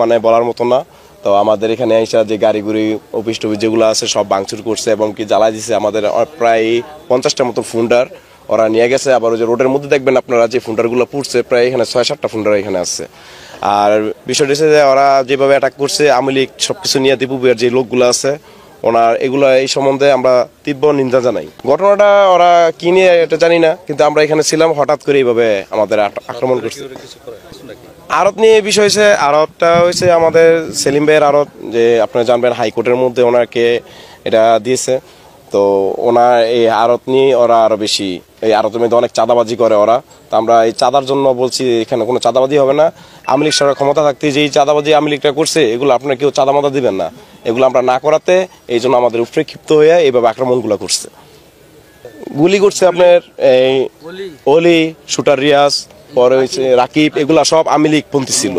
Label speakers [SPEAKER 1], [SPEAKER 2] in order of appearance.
[SPEAKER 1] মানে বলার মতো না। তো আমাদের এখানে আইসা যে গাড়িগুড়ি অফিস টফিস যেগুলো আছে সব ভাঙচুর করছে এবং কি জ্বালা দিছে। আমাদের প্রায় 50টা মতো ফুন্ডার ওরা নিয়ে গেছে। আবার ওই যে রোডের মধ্যে দেখবেন আপনারা যে ফুন্ডারগুলো পুড়ছে, প্রায় এখানে 6-7টা ফুন্ডার এখানে আছে। আর বিষয়টা হচ্ছে যে ওরা যেভাবে অ্যাটাক করছে, আওয়ামী লীগ সবকিছু নিয়ে দীপুবিয়ার যে লোকগুলো আছে ওনার এগুলো এই সম্বন্ধে আমরা তীব্র নিন্দা জানাই। ঘটনাটা ওরা কি নিয়ে এটা জানি না, কিন্তু আমরা এখানে ছিলাম, হঠাৎ করে এইভাবে আমাদের আক্রমণ করছে। আড়ত নিয়ে বিষয় হয়েছে, আড়তটা হয়েছে আমাদের সেলিম ভাইয়ের আড়ত, যে আপনারা জানবেন হাইকোর্টের মধ্যে ওনাকে এটা দিয়েছে। তো ওনার এই আড়ত নিয়ে ওরা আরো বেশি, এই আড়তের মধ্যে অনেক চাঁদাবাজি করে ওরা। তো আমরা এই চাঁদার জন্য বলছি এখানে কোনো চাঁদাবাজি হবে না। আওয়ামী লীগ সরকার ক্ষমতা থাকতে যে এই চাঁদাবাজি আওয়ামী লীগটা করছে, এগুলো আপনারা কেউ চাঁদামাদা দিবেন না, এগুলো আমরা না করাতে এই জন্য আমাদের উপরে ক্ষিপ্ত হয়ে এইভাবে আক্রমণগুলো করছে। গুলি করছে আপনার এই অলি, শুটার রিয়াজ, পরে হয়েছে রাকিব, এগুলা সব আওয়ামী লীগ পন্থী ছিল।